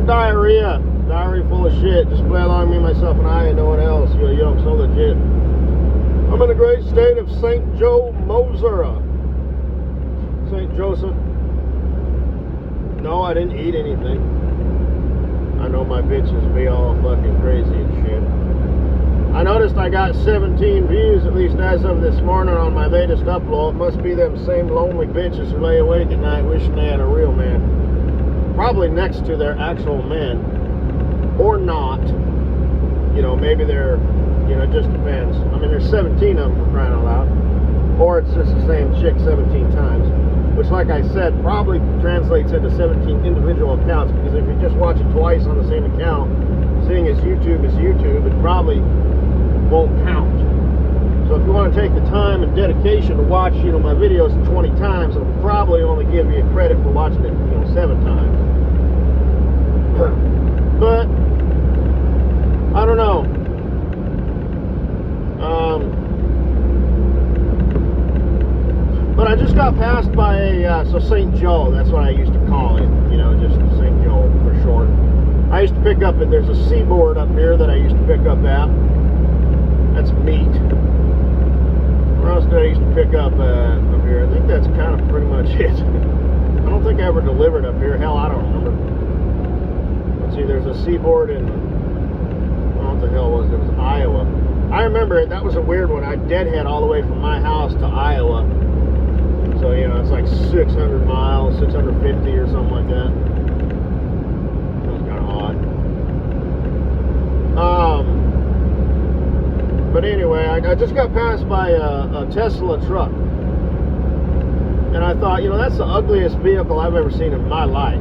diarrhea. Diarrhea full of shit. Just play along, me, myself, and I, and no one else. Yo, I'm so legit. I'm in the great state of St. Joe, Missouri. St. Joseph. No, I didn't eat anything. I know my bitches be all fucking crazy and shit. I noticed I got 17 views, at least as of this morning, on my latest upload. Must be them same lonely bitches who lay awake at night wishing they had a real man. Probably next to their actual men. Or not. You know, maybe they're, you know, it just depends. I mean, there's 17 of them for crying out loud. Or it's just the same chick 17 times. Which, like I said, probably translates into 17 individual accounts, because if you just watch it twice on the same account, seeing as YouTube is YouTube, it probably won't count. So if you want to take the time and dedication to watch, you know, my videos 20 times, it'll probably only give you credit for watching it, you know, 7 times. But I don't know. But I just got passed by a, so St. Joe, that's what I used to call it, you know, just St. Joe for short. I used to pick up, there's a seaboard up here that I used to pick up at. That's meat. Where else did I used to pick up up here? I think that's kind of pretty much it. I don't think I ever delivered up here. Hell, I don't remember. Let's see, there's a seaboard in, what the hell was it? It was Iowa. I remember it. That was a weird one. I deadhead all the way from my house to Iowa. So, you know, it's like 600 miles, 650 or something like that. That was kind of odd. But anyway, I just got passed by a Tesla truck. And I thought, you know, that's the ugliest vehicle I've ever seen in my life.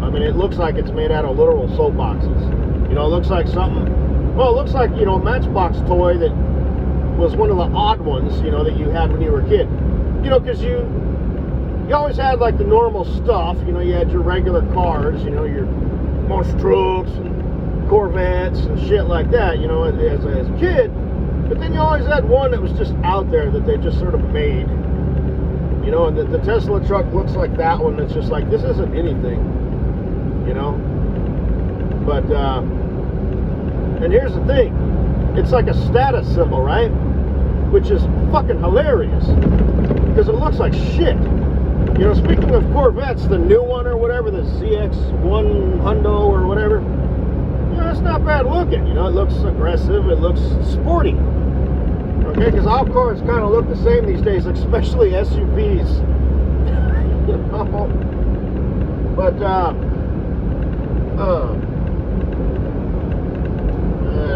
I mean, it looks like it's made out of literal soapboxes. You know, it looks like something, well, it looks like, you know, a Matchbox toy that was one of the odd ones, you know, that you had when you were a kid. You know, because you always had like the normal stuff. You know, you had your regular cars, you know, your monster trucks and Corvettes and shit like that, you know, as a kid. But then you always had one that was just out there that they just sort of made. You know, and the Tesla truck looks like that one. That's just like, this isn't anything, you know. But, and here's the thing. It's like a status symbol, right? Which is fucking hilarious. Because it looks like shit. You know, speaking of Corvettes, the new one or whatever, the ZX1 Hundo or whatever, you know, it's not bad looking. You know, it looks aggressive, it looks sporty. Okay, because all cars kind of look the same these days, especially SUVs. You know? But,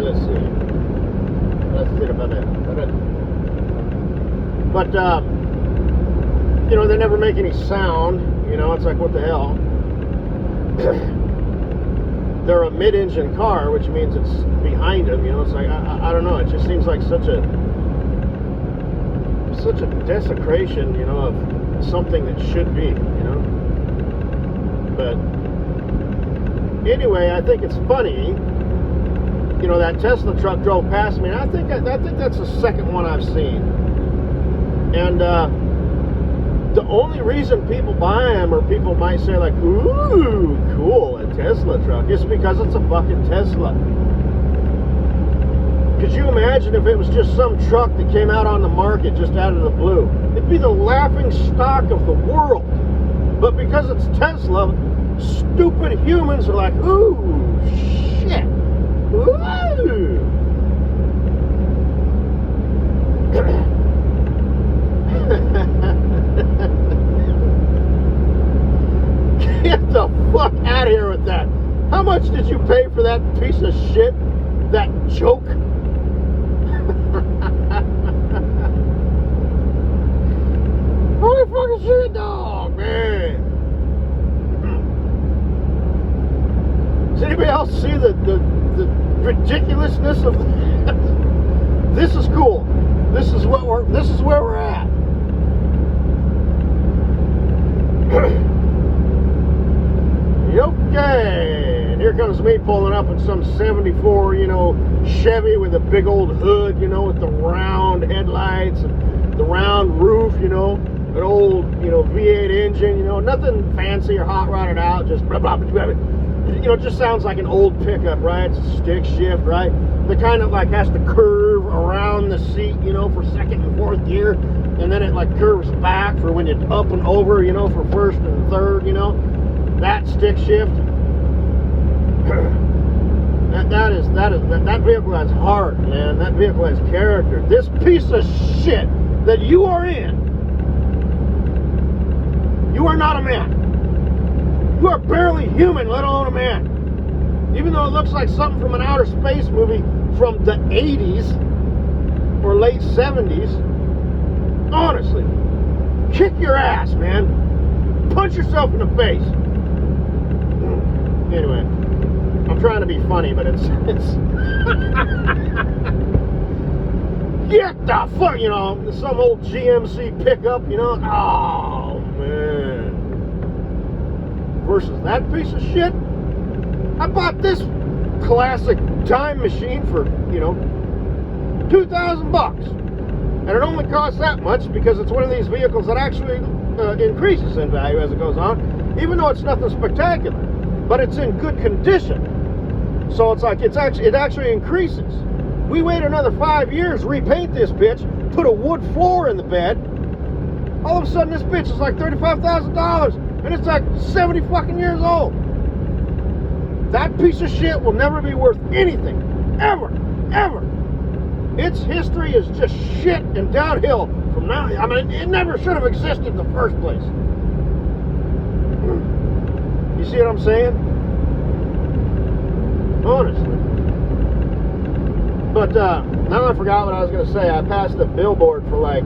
let's see. Let's think about that. But, you know, they never make any sound. You know, it's like, what the hell? They're a mid-engine car, which means it's behind them. You know, it's like, I don't know. It just seems like such a desecration, you know, of something that should be, you know. But anyway, I think it's funny. You know, that Tesla truck drove past me, and I think that's the second one I've seen. And the only reason people buy them, or people might say like, ooh, cool, a Tesla truck, is because it's a fucking Tesla. Could you imagine if it was just some truck that came out on the market just out of the blue? It'd be the laughing stock of the world. But because it's Tesla, stupid humans are like, ooh, shit. Ooh. Get the fuck out of here with that. How much did you pay for that piece of shit? That joke? Holy fucking shit, dog, man. Does anybody else see the ridiculousness of that? This is cool. This is where we're at. Okay, and here comes me pulling up in some 74, you know, Chevy with a big old hood, you know, with the round headlights and the round roof, you know, an old, you know, V8 engine, you know, nothing fancy or hot rodded out, just blah, blah, blah, blah. you know, it just sounds like an old pickup, right? It's a stick shift, right? The kind of like has to curve around the seat, you know, for second and fourth gear, and then it like curves back for when you're up and over, you know, for first and third, you know, that stick shift. That vehicle has heart, man. That vehicle has character. This piece of shit that you are in, you are not a man. You are barely human, let alone a man. Even though it looks like something from an outer space movie from the 80s or late 70s, honestly, kick your ass, man. Punch yourself in the face. Anyway, I'm trying to be funny, but it's get the fuck, you know, some old GMC pickup, you know. Oh man. Versus that piece of shit. I bought this classic time machine for, you know, $2,000, and it only costs that much because it's one of these vehicles that actually increases in value as it goes on, even though it's nothing spectacular, but it's in good condition. So it's like it actually increases. We wait another 5 years, repaint this bitch, put a wood floor in the bed. All of a sudden, this bitch is like $35,000, and it's like 70 fucking years old. That piece of shit will never be worth anything, ever, ever. Its history is just shit and downhill from now. I mean, it never should have existed in the first place. You see what I'm saying? Honestly. But now I forgot what I was going to say. I passed a billboard for like,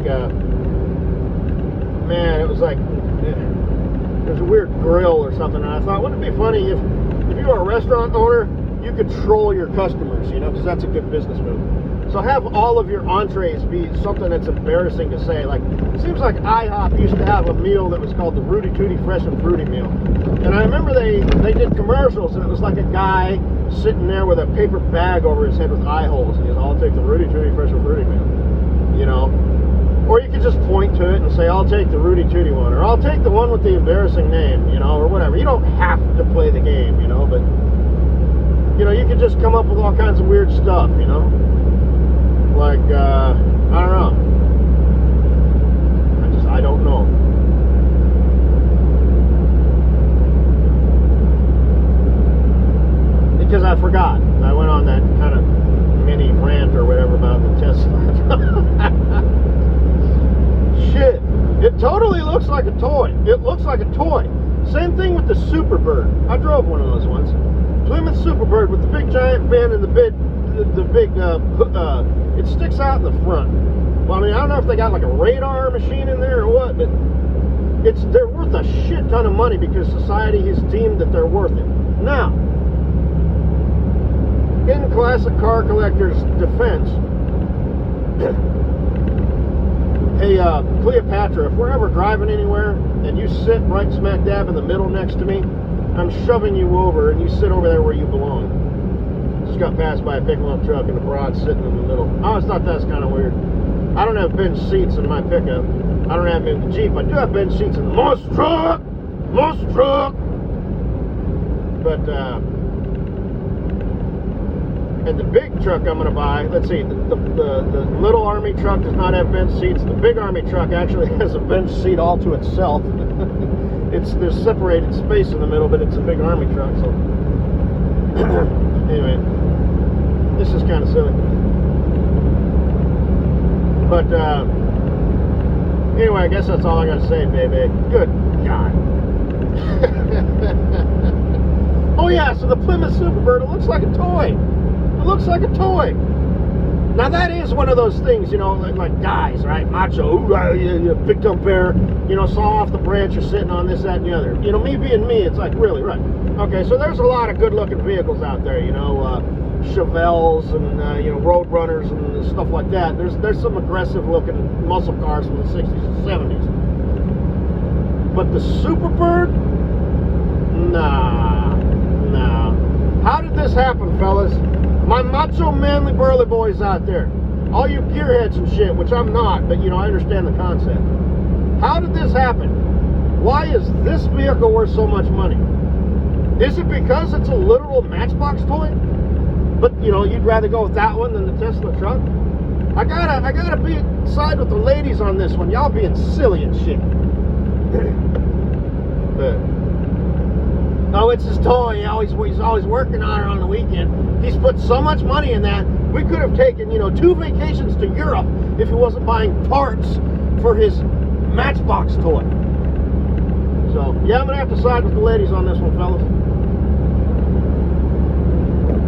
man, it was like, there's a weird grill or something, and I thought, wouldn't it be funny if you are a restaurant owner, you could troll your customers, you know, because that's a good business move. So have all of your entrees be something that's embarrassing to say. Like, it seems like IHOP used to have a meal that was called the Rudy Tooty Fresh and Fruity meal. And I remember they did commercials, and it was like a guy sitting there with a paper bag over his head with eye holes, and he's, I'll take the Rudy Tooty Fresh and Fruity meal, you know. Or you could just point to it and say, I'll take the Rudy Tooty one, or I'll take the one with the embarrassing name, you know, or whatever. You don't have to play the game, you know, but, you know, you could just come up with all kinds of weird stuff, you know. Like, I don't know. I don't know. Because I forgot. I went on that kind of mini rant or whatever about the Tesla. Shit. It totally looks like a toy. It looks like a toy. Same thing with the Superbird. I drove one of those ones. Plymouth Superbird with the big giant fan and the big, it sticks out in the front. Well, I mean, I don't know if they got like a radar machine in there or what, but they're worth a shit ton of money because society has deemed that they're worth it. Now, in classic car collector's defense, hey, Cleopatra, if we're ever driving anywhere and you sit right smack dab in the middle next to me, I'm shoving you over and you sit over there where you belong. Just got passed by a pickup truck and the broad sitting in the middle. I always thought that's kind of weird. I don't have bench seats in my pickup. I don't have them in the Jeep. I do have bench seats in the monster truck. But, and the big truck I'm going to buy, let's see, the little army truck does not have bench seats. The big army truck actually has a bench seat all to itself. There's separated space in the middle, but it's a big army truck, so. Anyway, this is kind of silly. But, anyway, I guess that's all I got to say, baby. Good God. Oh, yeah, so the Plymouth Superbird, it looks like a toy. It looks like a toy. Now, that is one of those things, you know, like guys, right? Macho, you big dumb bear, you know, saw off the branch, you're sitting on this, that, and the other. You know, me being me, it's like, really, right. Okay, so there's a lot of good-looking vehicles out there, you know, Chevelles and, you know, Road Runners and stuff like that. There's some aggressive-looking muscle cars from the 60s and 70s. But the Superbird? Nah. How did this happen, fellas? My macho, manly, burly boys out there. All you gearheads and shit, which I'm not, but, you know, I understand the concept. How did this happen? Why is this vehicle worth so much money? Is it because it's a literal Matchbox toy? But you know, you'd rather go with that one than the Tesla truck? I gotta be side with the ladies on this one. Y'all being silly and shit. But, oh, it's his toy. He's always working on it on the weekend. He's put so much money in that. We could have taken, you know, 2 vacations to Europe if he wasn't buying parts for his Matchbox toy. So, yeah, I'm gonna have to side with the ladies on this one, fellas.